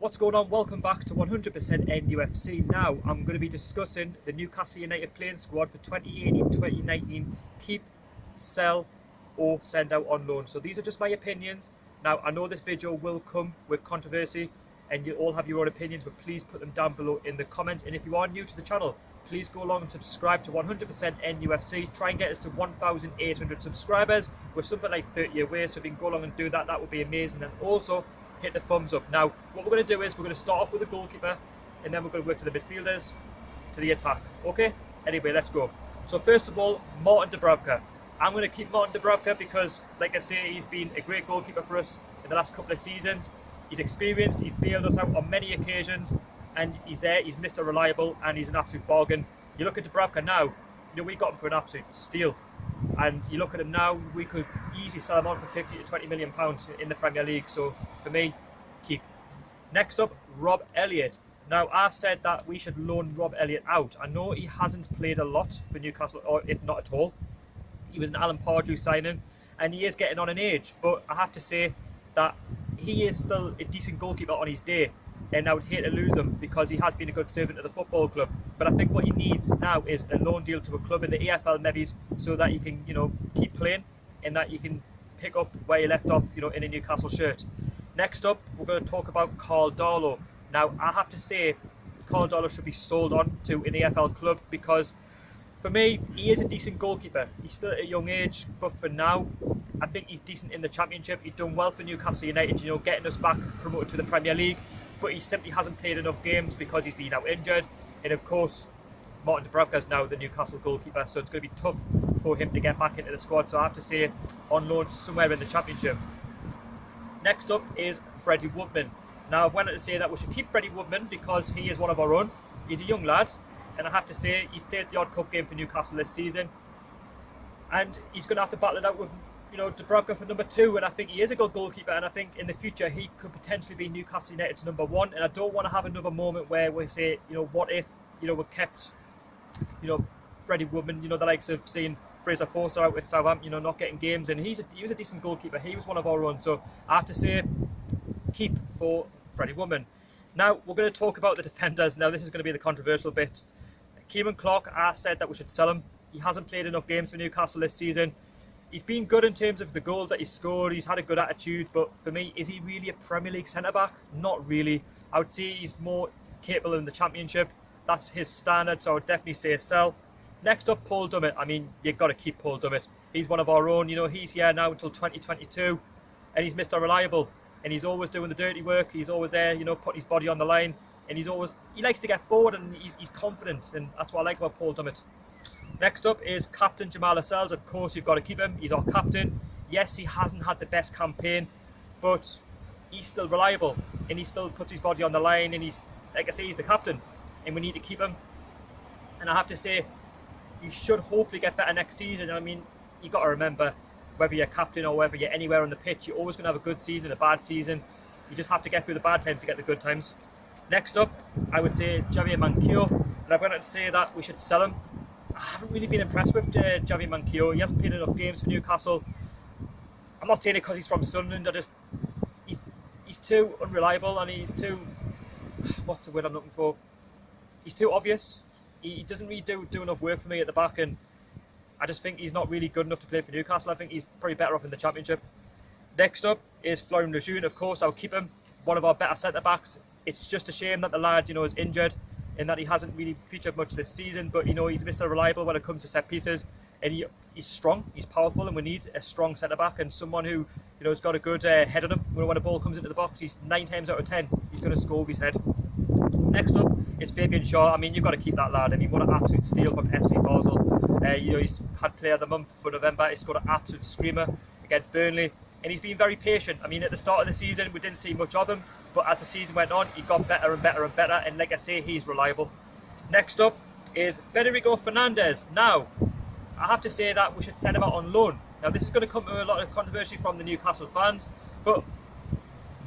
What's going on? Welcome back to 100% NUFC. Now, I'm going to be discussing the Newcastle United playing squad for 2018-2019. Keep, sell, or send out on loan. So these are just my opinions. Now, I know this video will come with controversy and you all have your own opinions, but please put them down below in the comments. And if you are new to the channel, please go along and subscribe to 100% NUFC. Try and get us to 1,800 subscribers. We're something like 30 away, so if you can go along and do that, that would be amazing. And also, hit the thumbs up. Now, what we're going to do is we're going to start off with the goalkeeper, and then we're going to work to the midfielders, to the attack. Okay? Anyway, let's go. So first of all, Martin Dubravka. I'm going to keep Martin Dubravka because, like I say, he's been a great goalkeeper for us in the last couple of seasons. He's experienced, he's bailed us out on many occasions, and he's there, he's Mr. Reliable, and he's an absolute bargain. You look at Dubravka now, you know, we got him for an absolute steal. And you look at him now, we could easily sell him on for 50 to 20 million pounds in the Premier League. So for me, keep. Next up, Rob Elliott. Now, I've said that we should loan Rob Elliott out. I know he hasn't played a lot for Newcastle, or if not at all. He was an Alan Pardew signing, and he is getting on in age. But I have to say that he is still a decent goalkeeper on his day. And I would hate to lose him because he has been a good servant to the football club. But I think what he needs now is a loan deal to a club in the EFL maybe, so that he can, you know, keep playing and that you can pick up where he left off, you know, in a Newcastle shirt. Next up, we're going to talk about Carl Darlow. Now, I have to say, Carl Darlow should be sold on to an EFL club because, for me, he is a decent goalkeeper. He's still at a young age, but for now, I think he's decent in the Championship. He's done well for Newcastle United, you know, getting us back promoted to the Premier League. But he simply hasn't played enough games because he's been out injured. And of course, Martin Dubravka is now the Newcastle goalkeeper, so it's going to be tough for him to get back into the squad. So I have to say, on loan to somewhere in the Championship. Next up is Freddie Woodman. Now, I've wanted to say that we should keep Freddie Woodman because he is one of our own. He's a young lad, and I have to say, he's played the odd cup game for Newcastle this season. And he's going to have to battle it out with, you know, Dubravka for number 2, and I think he is a good goalkeeper, and I think in the future he could potentially be Newcastle United's number 1. And I don't want to have another moment where we say, you know, what if, you know, we kept, you know, Freddie Woodman, you know, the likes of seeing Fraser Forster out with Southampton, you know, not getting games, and he was a decent goalkeeper. He was one of our own, so I have to say, keep for Freddie Woodman. Now we're going to talk about the defenders. Now this is going to be the controversial bit. Kieran Clark, I said that we should sell him. He hasn't played enough games for Newcastle this season. He's been good in terms of the goals that he's scored. He's had a good attitude, but for me, is he really a Premier League centre-back? Not really. I would say he's more capable in the Championship. That's his standard, so I would definitely say a sell. Next up, Paul Dummett. I mean, you've got to keep Paul Dummett. He's one of our own. You know, he's here now until 2022, and he's Mr. Reliable, and he's always doing the dirty work. He's always there, you know, putting his body on the line, and he likes to get forward, and he's confident, and that's what I like about Paul Dummett. Next up is Captain Jamal Lascelles. Of course, you've got to keep him. He's our captain. Yes, he hasn't had the best campaign, but he's still reliable, and he still puts his body on the line, and he's, like I say, he's the captain, and we need to keep him. And I have to say, you should hopefully get better next season. I mean, you've got to remember, whether you're captain or whether you're anywhere on the pitch, you're always going to have a good season and a bad season. You just have to get through the bad times to get the good times. Next up, I would say, is Javier Manquillo, and I've wanted to say that we should sell him. I haven't really been impressed with Javier Manquillo. He hasn't played enough games for Newcastle. I'm not saying it because he's from Sunderland. He's too unreliable, and he's too, what's the word I'm looking for? He's too obvious. He doesn't really do enough work for me at the back, and I just think he's not really good enough to play for Newcastle. I think he's probably better off in the Championship. Next up is Florian Lejeune. Of course, I'll keep him. One of our better centre backs. It's just a shame that the lad, you know, is injured, and that he hasn't really featured much this season, but you know, he's Mr. Reliable when it comes to set pieces, and he's strong, he's powerful, and we need a strong centre-back and someone who, you know, has got a good head on him. When a ball comes into the box, he's 9 times out of 10, he's going to score with his head. Next up is Fabian Shaw. I mean, you've got to keep that lad. I mean, what an absolute steal from FC Basel. You know, he's had Player of the Month for November. He scored an absolute screamer against Burnley, and he's been very patient. I mean, at the start of the season, we didn't see much of him, but as the season went on, he got better and better and better, and like I say, he's reliable. Next up is Federico Fernandez. Now, I have to say that we should send him out on loan. Now, this is going to come to a lot of controversy from the Newcastle fans, but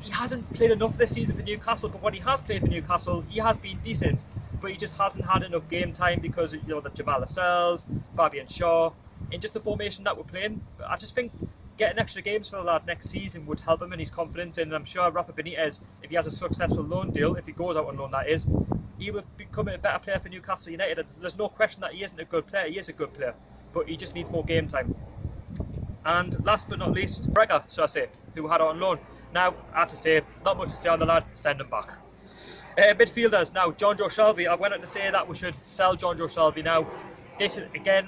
he hasn't played enough this season for Newcastle, but when he has played for Newcastle, he has been decent, but he just hasn't had enough game time because, you know, the Jamal Lascelles, Fabian Shaw, and just the formation that we're playing. But I just think getting extra games for the lad next season would help him in his confidence, and I'm sure Rafa Benitez, if he has a successful loan deal, if he goes out on loan that is, he would become a better player for Newcastle United. There's no question that he isn't a good player, he is a good player, but he just needs more game time. And last but not least, Brecker, should I say, who had it on loan. Now, I have to say, not much to say on the lad, send him back. Midfielders, now, Jonjo Shelvey. I went on to say that we should sell Jonjo Shelvey now. This, again,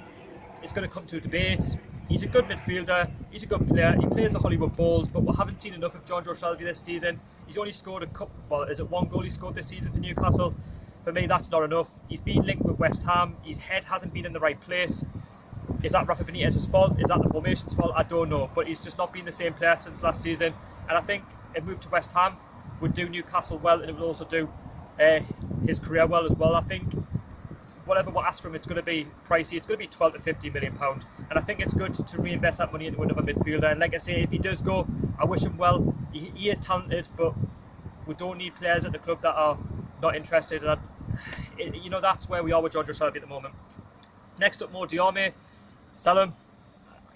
is going to come to a debate. He's a good midfielder, he's a good player, he plays the Hollywood Bowls, but we haven't seen enough of Jonjo Shelvey this season. He's only scored a couple, well, is it one goal he scored this season for Newcastle? For me, that's not enough. He's been linked with West Ham, his head hasn't been in the right place. Is that Rafa Benitez's fault? Is that the formation's fault? I don't know, but he's just not been the same player since last season. And I think a move to West Ham would do Newcastle well, and it would also do his career well as well. I think whatever we ask for him, it's going to be pricey. It's going to be £12 to £50 million, and I think it's good to reinvest that money into another midfielder. And like I say, if he does go, I wish him well. He is talented, but we don't need players at the club that are not interested. And you know, that's where we are with Jonjo Shelvey at the moment. Next up, Mo Diarmi. Sell him.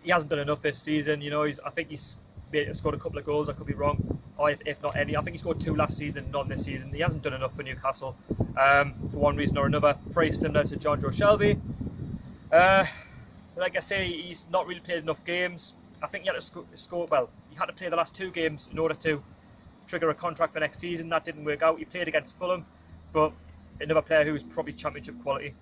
He hasn't done enough this season. You know, I think he's scored a couple of goals. I could be wrong, or if not any. I think he scored 2 last season and none this season. He hasn't done enough for Newcastle for one reason or another. Very similar to Jonjo Shelvey. Like I say, he's not really played enough games. I think he had to score. Well, he had to play the last 2 games in order to trigger a contract for next season. That didn't work out. He played against Fulham, but another player who's probably championship quality.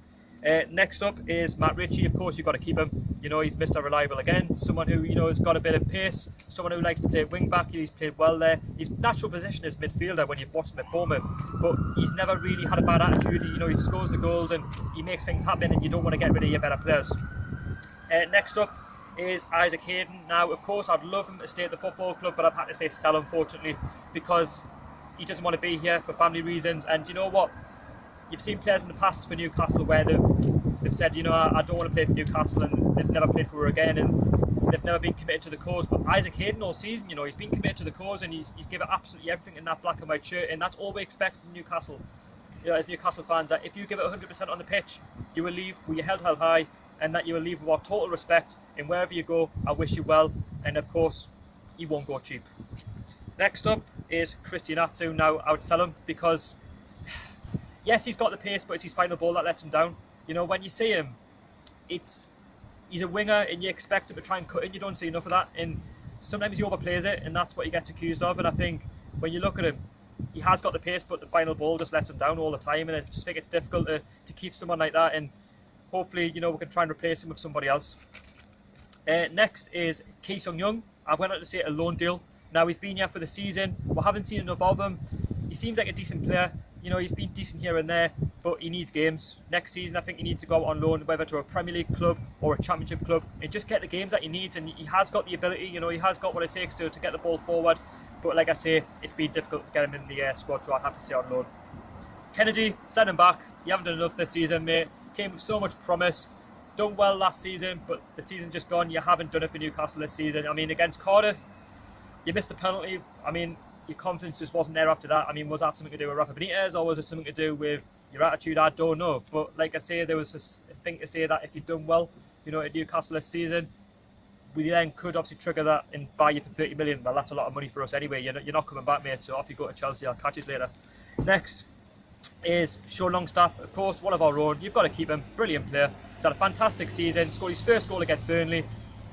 Next up is Matt Ritchie. Of course, you've got to keep him. You know, he's Mr. Reliable again. Someone who, you know, has got a bit of pace. Someone who likes to play wing back. He's played well there. His natural position is midfielder when you've watched him at Bournemouth, but he's never really had a bad attitude. You know, he scores the goals and he makes things happen, and you don't want to get rid of your better players. Next up is Isaac Hayden. Now, of course, I'd love him to stay at the football club, but I've had to say sell, unfortunately, because he doesn't want to be here for family reasons. And you know what? You've seen players in the past for Newcastle where they've said, you know, I don't want to play for Newcastle, and they've never played for her again, and they've never been committed to the cause. But Isaac Hayden all season, you know, he's been committed to the cause, and he's given absolutely everything in that black and white shirt, and that's all we expect from Newcastle. You know, as Newcastle fans, that if you give it 100% on the pitch, you will leave with your head held high, and that you will leave with our total respect. And wherever you go, I wish you well, and of course, he won't go cheap. Next up is Christian Atsu. Now, I would sell him because, yes, he's got the pace, but it's his final ball that lets him down. You know, when you see him, he's a winger, and you expect him to try and cut in. You don't see enough of that, and sometimes he overplays it, and that's what he gets accused of. And I think when you look at him, he has got the pace, but the final ball just lets him down all the time, and I just think it's difficult to keep someone like that. And hopefully, you know, we can try and replace him with somebody else. Next is Ki Sung-young. I went on to say a loan deal. Now, he's been here for the season. We haven't seen enough of him. He seems like a decent player. You know, he's been decent here and there, but he needs games. Next season, I think he needs to go out on loan, whether to a Premier League club or a Championship club, and just get the games that he needs. And he has got the ability, you know, he has got what it takes to get the ball forward. But like I say, it's been difficult to get him in the squad, so I'd have to say on loan. Kennedy, send him back. You haven't done enough this season, mate. Came with so much promise. Done well last season, but the season just gone. You haven't done it for Newcastle this season. I mean, against Cardiff, you missed the penalty. I mean, your confidence just wasn't there after that. I mean, was that something to do with Rafa Benitez, or was it something to do with your attitude? I don't know. But like I say, there was a thing to say that if you'd done well, you know, at Newcastle this season, we then could obviously trigger that and buy you for 30 million. Well, that's a lot of money for us anyway. You're not coming back, mate, so off you go to Chelsea. I'll catch you later. Next is Sean Longstaff, of course, one of our own. You've got to keep him. Brilliant player. He's had a fantastic season. Scored his first goal against Burnley.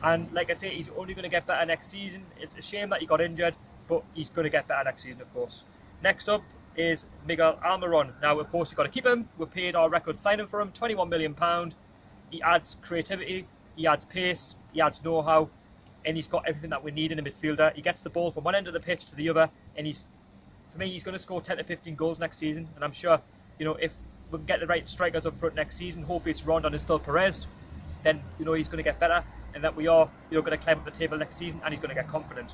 And like I say, he's only going to get better next season. It's a shame that he got injured, but he's going to get better next season, of course. Next up is Miguel Almiron. Now, of course, you've got to keep him. We paid our record signing for him, £21 million. He adds creativity, he adds pace, he adds know-how, and he's got everything that we need in a midfielder. He gets the ball from one end of the pitch to the other, and for me, he's going to score 10 to 15 goals next season. And I'm sure, you know, if we can get the right strikers up front next season, hopefully it's Rondon and still Perez, then, you know, he's going to get better, and that we are, you know, going to climb up the table next season, and he's going to get confident.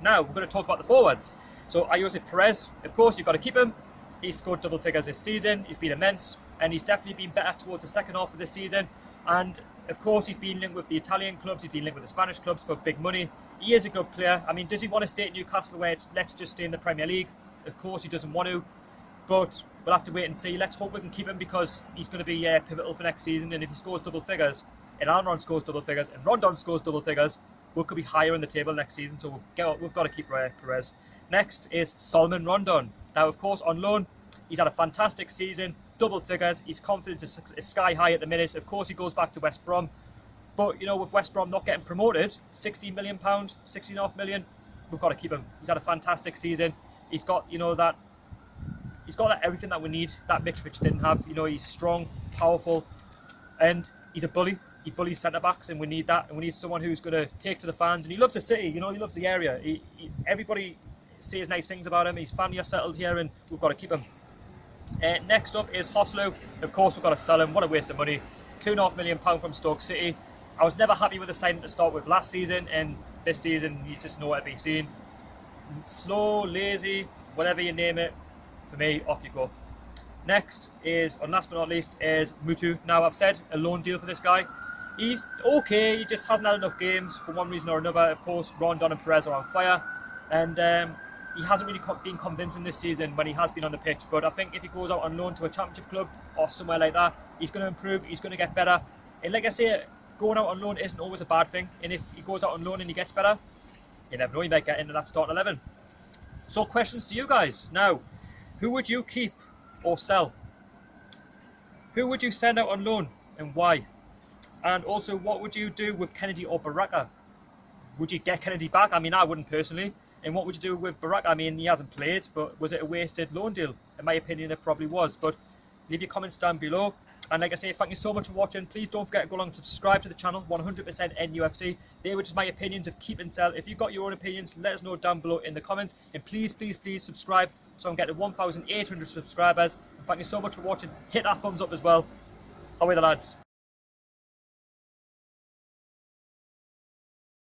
Now, we're going to talk about the forwards. So, Ayoze Perez, of course, you've got to keep him. He's scored double figures this season. He's been immense, and he's definitely been better towards the second half of this season. And, of course, he's been linked with the Italian clubs. He's been linked with the Spanish clubs for big money. He is a good player. I mean, does he want to stay at Newcastle where it's let's just stay in the Premier League? Of course, he doesn't want to. But we'll have to wait and see. Let's hope we can keep him, because he's going to be pivotal for next season. And if he scores double figures, and Almiron scores double figures, and Rondon scores double figures, we could be higher in the table next season. So we've got to keep Perez. Next is Solomon Rondon. Now, of course, on loan, he's had a fantastic season, double figures. His confidence is sky high at the minute. Of course, he goes back to West Brom. But, you know, with West Brom not getting promoted, £16 million, £16.5 million, we've got to keep him. He's had a fantastic season. He's got, you know, he's got everything that we need that Mitrovic didn't have. You know, he's strong, powerful, and he's a bully. He bullies centre-backs, and we need that. And we need someone who's going to take to the fans. And he loves the city, you know, he loves the area. Everybody says nice things about him. His family are settled here, and we've got to keep him. Next up is Hoslu. Of course, we've got to sell him. What a waste of money. £2.5 million from Stoke City. I was never happy with the signing to start with last season, and this season he's just nowhere to be seen. Slow, lazy, whatever you name it, for me, off you go. Next is, and last but not least, is Mutu. Now, I've said a loan deal for this guy. He's okay, he just hasn't had enough games for one reason or another. Of course, Rondon and Perez are on fire, and he hasn't really been convincing this season when he has been on the pitch. But I think if he goes out on loan to a championship club or somewhere like that, he's going to improve, he's going to get better. And like I say, going out on loan isn't always a bad thing. And if he goes out on loan and he gets better, you never know, he might get into that starting 11. So questions to you guys. Now, who would you keep or sell? Who would you send out on loan and why? And also, what would you do with Kennedy or Baraka? Would you get Kennedy back? I mean, I wouldn't personally. And what would you do with Baraka? I mean, he hasn't played, but was it a wasted loan deal? In my opinion, it probably was. But leave your comments down below. And like I say, thank you so much for watching. Please don't forget to go along and subscribe to the channel, 100% NUFC. They were just my opinions of keep and sell. If you've got your own opinions, let us know down below in the comments. And please, please, please subscribe so I can get to 1,800 subscribers. And thank you so much for watching. Hit that thumbs up as well. Away the lads.